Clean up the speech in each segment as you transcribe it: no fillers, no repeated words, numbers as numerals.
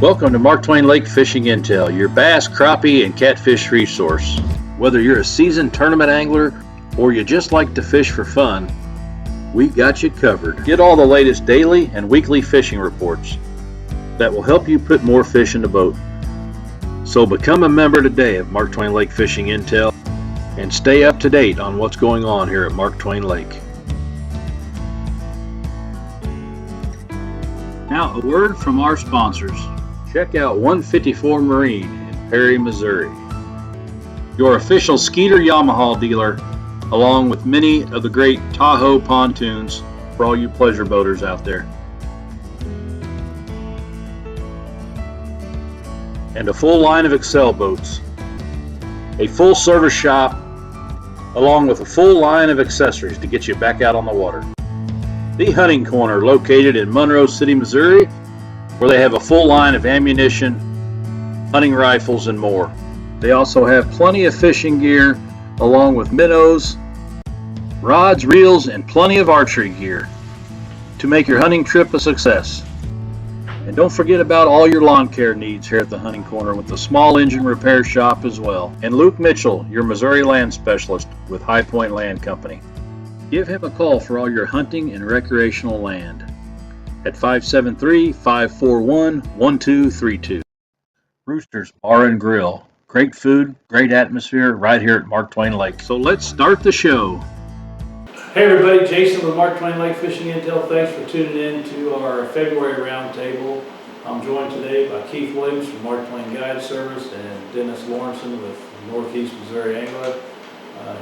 Welcome to Mark Twain Lake Fishing Intel, your bass, crappie, and catfish resource. Whether you're a seasoned tournament angler or you just like to fish for fun, we got you covered. Get all the latest daily and weekly fishing reports that will help you put more fish in the boat. So become a member today of Mark Twain Lake Fishing Intel and stay up to date on what's going on here at Mark Twain Lake. Now, a word from our sponsors. Check out 154 Marine in Perry, Missouri, your official Skeeter Yamaha dealer, along with many of the great Tahoe pontoons for all you pleasure boaters out there. And a full line of Excel boats, a full service shop, along with a full line of accessories to get you back out on the water. The Hunting Corner, located in Monroe City, Missouri, where they have a full line of ammunition, hunting rifles, and more. They also have plenty of fishing gear, along with minnows, rods, reels, and plenty of archery gear to make your hunting trip a success. And don't forget about all your lawn care needs here at the Hunting Corner with the small engine repair shop as well. And Luke Mitchell, your Missouri land specialist with High Point Land Company. Give him a call for all your hunting and recreational land at 573-541-1232. Rooster's Bar and Grill. Great food, great atmosphere right here at Mark Twain Lake. So let's start the show. Hey everybody, Jason with Mark Twain Lake Fishing Intel. Thanks for tuning in to our February roundtable. I'm joined today by Keith Williams from Mark Twain Guide Service and Dennis Lawrenson with Northeast Missouri Angler.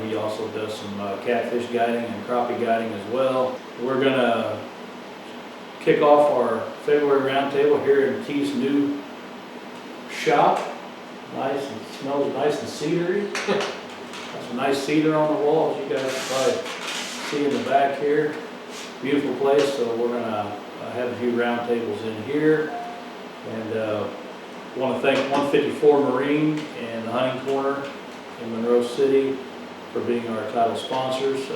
He also does some catfish guiding and crappie guiding as well. We're going to kick off our February roundtable here in Keith's new shop. Nice, and smells nice and cedary. Got some nice cedar on the walls. You guys can probably see in the back here. Beautiful place. So we're going to have a few roundtables in here. And want to thank 154 Marine and the Hunting Corner in Monroe City for being our title sponsors.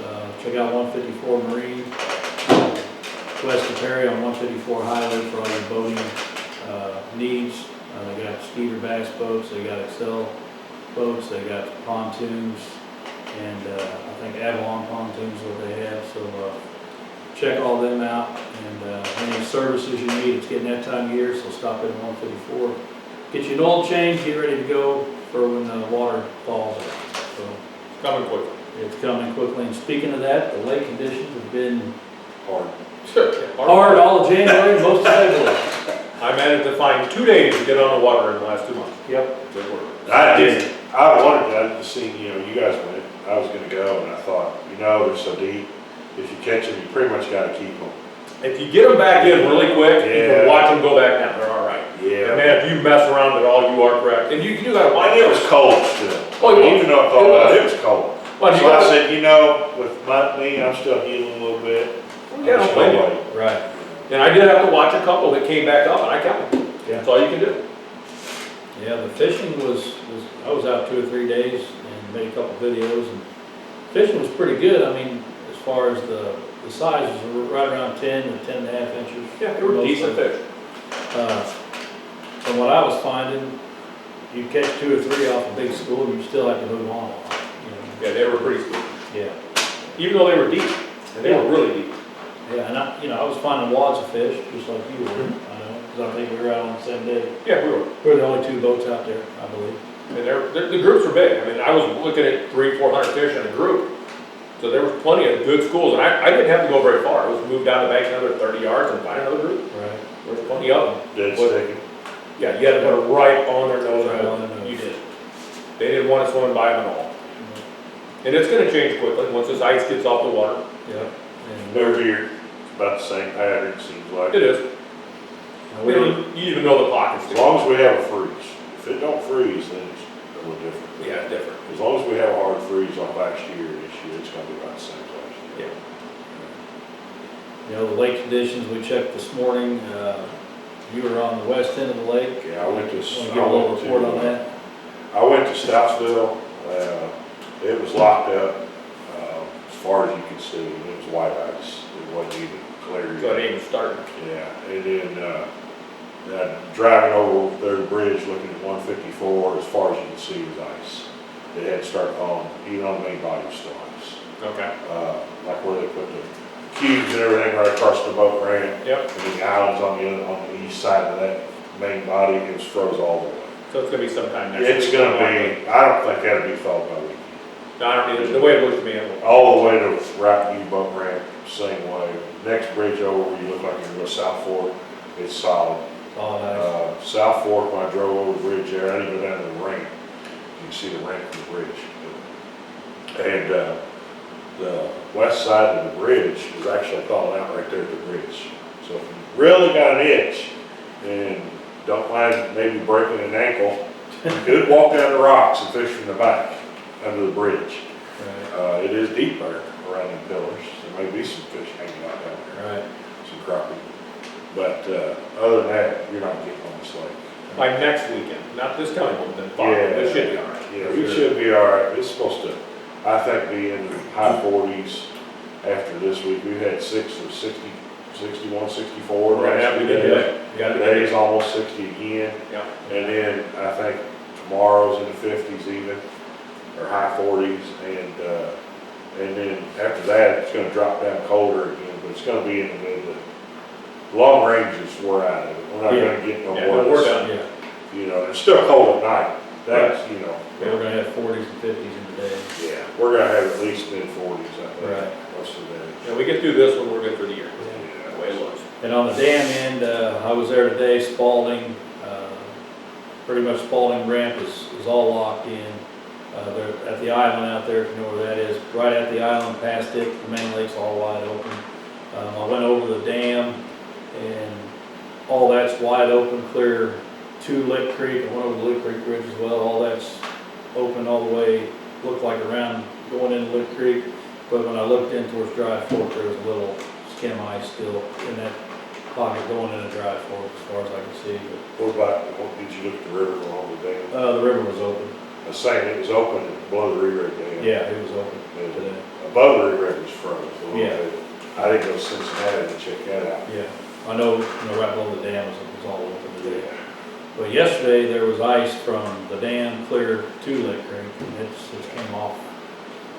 Check out 154 Marine, west of Perry on 154 Highway for all your boating needs. They got Skeeter bass boats, they got Excel boats, they got pontoons, and I think Avalon pontoons what they have. So check all them out, and any services you need. It's getting that time of year, so stop in at 154. Get you an oil change, get ready to go for when the water falls. So Coming quickly. it's coming quickly. And speaking of that, the lake conditions have been Hard. hard all of January, most of February. I managed to find 2 days to get on the water in the last 2 months. Yep. Good work. I didn't. I wanted to. I just seen, you guys went. I was gonna go, and I thought, they're so deep. If you catch them, you pretty much gotta keep them. If you get them back in really quick, you Yeah. can watch them go back down. They're all right. Yeah. And man, if you mess around at all, you are correct. And you gotta watch And it was cold still. Oh, yeah. Even though I thought about it, it was cold. Well, you So I gotta, said, with me, I'm still healing a little bit. yeah, don't blame you. Right. And I did have to watch a couple that came back up, and I kept them. Yeah. That's all you can do. Yeah, the fishing was I was out 2 or 3 days and made a couple videos, and fishing was pretty good. I mean, as far as the sizes were right around 10 to 10 and a half inches. Yeah, they were decent fish. From what I was finding, you catch 2 or 3 off a big school, and you still have to move on. Yeah, they were pretty sweet. Yeah. Even though they were deep, and they were really deep. Yeah, and I was finding wads of fish, just like you were, because I think we were out on the same day. Yeah, we were. We were the only 2 boats out there, I believe. And the groups were big. I mean, I was looking at 300-400 fish in a group. So there was plenty of good schools, and I didn't have to go very far. I was moved down the bank another 30 yards and find another group. Right. There was plenty of them. Dead sticking. Yeah, you had to put it right on their nose. Right on their nose. You did. They didn't want it swimming by them at all. And it's going to change quickly once this ice gets off the water. Yeah. And Over here, it's about the same pattern, it seems like. It is. we You even know the pockets. As long as we have a freeze. If it don't freeze, then it's a little different. Yeah, it's different. As long as we have a hard freeze off last year, this year, it's gonna be about the same as last year. Yeah. the lake conditions we checked this morning, you were on the west end of the lake. Yeah, I went to. Want to give a little report on that? I went to Stoutsville. It was locked up as far as you could see. It was white ice. It wasn't even clear. So it ain't even starting. Yeah, and then Driving over the bridge, looking at 154, as far as you can see is ice. It had started falling, even on the main body was still ice. Okay. Like where they put the cubes and everything right across the boat ramp. Yep. And the islands on the east side of that main body, it was froze all the way. So it's gonna be sometime next week. It's gonna be, I don't think that'll be followed by weekend. No, I don't need it. The way it looks to me, it will. All the way to Rock U boat ramp, same way. Next bridge over, where you look like you're going to South Fork, it's solid. Oh, nice. South Fork, when I drove over the bridge there, I didn't go down to the ramp. You can see the ramp from the bridge. And the west side of the bridge is actually falling out right there at the bridge. So if you really got an itch and don't mind maybe breaking an ankle, you could walk down the rocks and fish from the back under the bridge. Right. It is deep there around the pillars. There may be some fish hanging out down there, Right. some crappie. But other than that, you're not getting on this lake. By next weekend, not this coming one, then following, it should be all right. Yeah, we should be all right. It's supposed to, I think, be in the high 40s after this week. We've had 61, 64. We're gonna have to get it. You gotta get Today's it. almost 60 again. Yeah. And then I think tomorrow's in the 50s even, or high 40s. And then after that, it's gonna drop down colder again, but it's gonna be in the mid. Long ranges, we're out of it. We're not gonna get no Yeah, more. no, we're done. Yeah. You know, it's still cold at night. That's, you know. Yeah, we're gonna have 40s and 50s in the day. Yeah, we're gonna have at least mid-40s, I think, Right. most of the day. Yeah, we get through this one, we're good for the year. Yeah. The way it looks. And on the dam end, I was there today, Spalding, pretty much Spalding ramp is all locked in. They're at the island out there, if you know where that is, right at the island, past it, the main lake's all wide open. I went over the dam and all that's wide open, clear to Lick Creek. I went over the Lick Creek Bridge as well, all that's open all the way, looked like around going into Lick Creek. But when I looked in towards Dry Fork, there was a little skim ice still in that pocket going into Dry Fork as far as I could see. What about, did you look at the river along the dam? But, the river was open. I was saying it was open below the re-rig dam. Yeah, it was open And today. above the re-rig was froze a little Yeah. bit. I didn't go to Cincinnati to check that out. Yeah, I know, right below the dam was all open today. But yesterday, there was ice from the dam clear to Lick Creek, and it came off.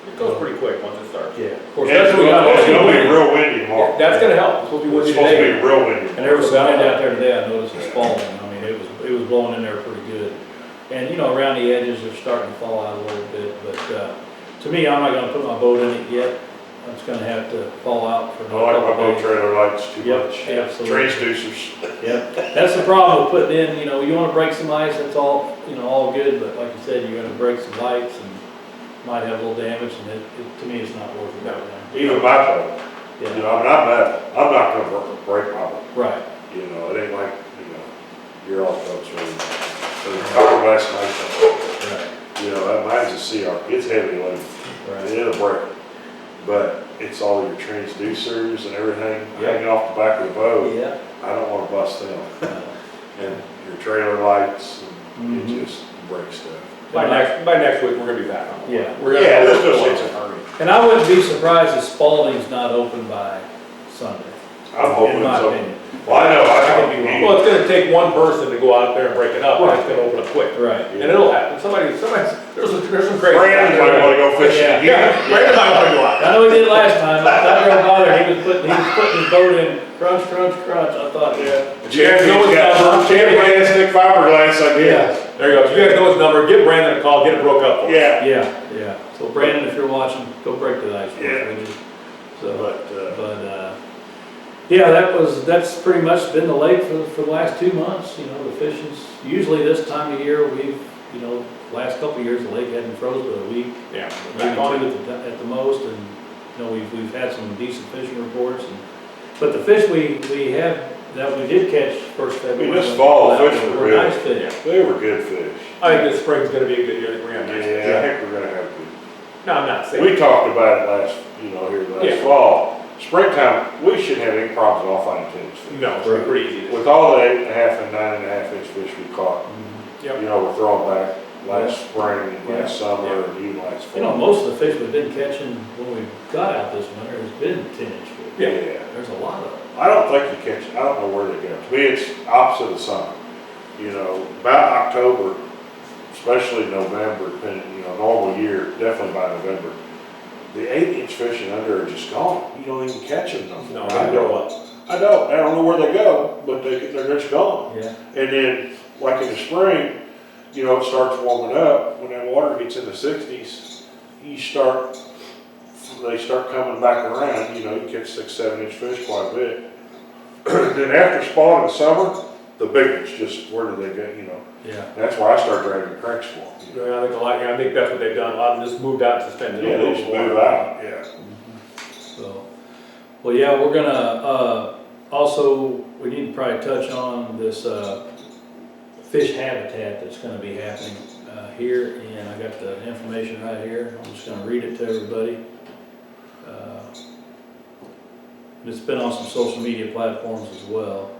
It goes pretty quick once it starts. Yeah, of course, Yeah, that's it's what we got. gonna be real windy tomorrow. That's gonna help. It's supposed to be It's windy supposed to today. be real windy. And there was some wind out there today, I noticed it's falling. I mean, it was blowing in there pretty good. And, you know, around the edges, they're starting to fall out a little bit, but, to me, I'm not gonna put my boat in it yet. It's gonna have to fall out for I another like my couple boat days. trailer lights too Yep, much. absolutely. Transducers. Yep, that's the problem with putting in, you know, you wanna break some ice, that's all, you know, all good, but like you said, you're gonna break some lights and might have a little damage, and to me, it's not worth it right now. Even my boat. You Yeah, know, I mean, I'm not gonna break my boat. right, You know, it ain't like, you know, your old boat's really, so the fiberglass nice. right, You know, that mine's a CR, it's heavy load, right. it'll break. But it's all your transducers and everything Yeah. hanging off the back of the boat. Yeah. I don't wanna bust them. And your trailer lights, and Mhm. it just breaks stuff. By next week, we're gonna be back on. Yeah. We're gonna. Yeah, there's no sense in in hurry. And I wouldn't be surprised if Spalding's not open by Sunday. I'm hoping In my it's open. opinion. Well, I know, I could don't be need Well, it's gonna take one person to go out there and break it up, and it's gonna open up quick. Right. And it'll happen. There's some crazy. Brandon might wanna go fishing Yeah. again. Brandon might wanna go out. I know he did last time, that real bother, he was putting his boat in crunch, crunch, crunch, I thought, yeah. Champion's got champion stick fiberglass, I guess. There you go. You guys know his number. Give Brandon a call. Get it broke up for us. Yeah. Yeah. So Brandon, if you're watching, go break the ice for us, Yeah. would you? So, But, yeah, that's pretty much been the lake for the last 2 months, you know, the fishing's, usually this time of year, you know, last couple of years, the lake hadn't froze but a week, Yeah. maybe Back on 2 it. at the most, and, you know, we've had some decent fishing reports, but the fish we have, that we did catch first February. this fall, the fish were were good. nice fish. they were good fish. I think this spring's gonna be a good year. We're gonna have nice fish. Yeah, I think we're gonna have good. No, I'm not saying. We talked about it last, here Yeah. last fall. Springtime, we shouldn't have any problems at all finding tennis fish. No, it's pretty easy. With all the 8.5 and 9.5 inch fish we caught, Yep. we're throwing back last spring and last Yeah. summer Yeah. and even last fall. You know, most of the fish we've been catching when we got out this winter has been 10-inch fish. Yeah. There's a lot of them. I don't think you catch, I don't know where they go. To me, it's opposite of summer. You know, about October, especially November, depending, you know, normal year, definitely by November, the 8-inch fishing under are just gone. You don't even catch them no No, more. they grow up. I don't know where they go, but they're just gone. Yeah. And then, like in the spring, you know, it starts warming up. When that water gets in the 60s, they start coming back around. You know, you catch 6-7 inch fish quite a bit. Then after spawn in the summer, the big ones just, where do they go, you know? Yeah. That's why I start dragging cranks for them. You know? Yeah, I think that's what they've done. A lot of them just moved out and suspended. Yeah, they just move out, yeah. So, well, yeah, we're gonna, also, we need to probably touch on this, fish habitat that's gonna be happening, here, and I got the information right here. I'm just gonna read it to everybody. It's been on some social media platforms as well.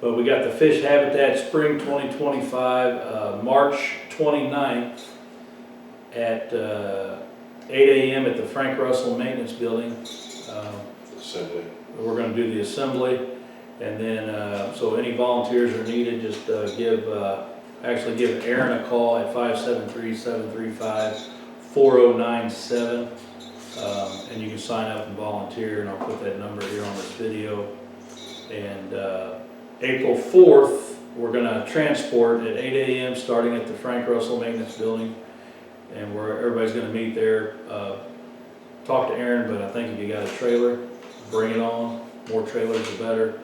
But we got the Fish Habitat Spring 2025, March 29th at 8 a.m. at the Frank Russell Maintenance Building. Assembly. We're going to do the assembly, and then so any volunteers are needed, just give Aaron a call at 573-735-4097, and you can sign up and volunteer, and I'll put that number here on this video. And April 4th, we're going to transport at 8 a.m. starting at the Frank Russell Maintenance Building, and where everybody's going to meet there. Talk to Aaron, but I think if you got a trailer, bring it on. More trailers the better.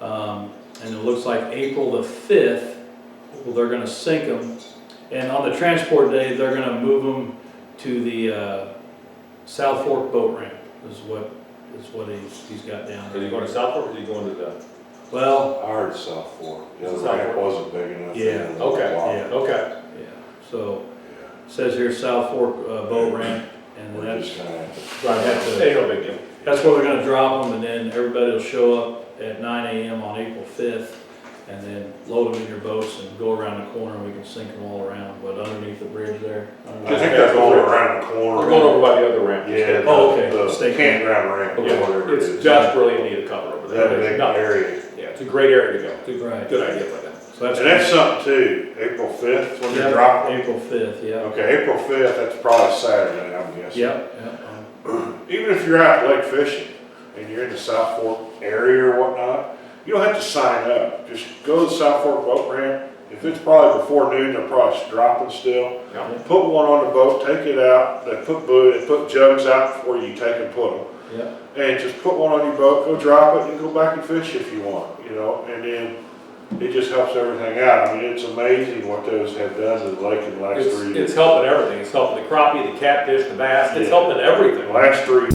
And it looks like April the 5th, well, they're going to sink them, and on the transport day, they're going to move them to the South Fork boat ramp. Is what he's got down there. Are you going to South Fork or are you going to the? Well, I heard South Fork. The South ramp Fork. wasn't big enough. Yeah. Okay. Yeah. Okay. yeah. So it says here South Fork boat ramp, and We're that's just gonna have to. Ain't no big deal. that's where they're going to drop them, and then everybody will show up at 9 a.m. on April 5th, and then load them in your boats and go around the corner, and we can sink them all around, but underneath the bridge there. I think they're going around the corner. We're going over by the other ramp. Yeah. Oh, okay. The State campground ramp, or Yeah, whatever it it's is. just really need a cover over there. That big No, area. yeah, it's a great area to go. It's a Right. good idea for them. So that's, And that's something too, April 5th, when they drop them. April 5th, yeah. Okay, April 5th, that's probably Saturday, I'm guessing. Yep. Even if you're out lake fishing and you're in the South Fork area or whatnot, you don't have to sign up. Just go to the South Fork boat ramp. If it's probably before noon, they're probably dropping still. Yeah. Put one on the boat, take it out. They put jugs out before you take and put them. Yep. And just put one on your boat, go drop it, and go back and fish if you want, you know, and then it just helps everything out. I mean, it's amazing what those have done to the lake in the last 3 years. It's helping everything. It's helping the crappie, the catfish, the bass. It's Yeah. helping everything. The last 3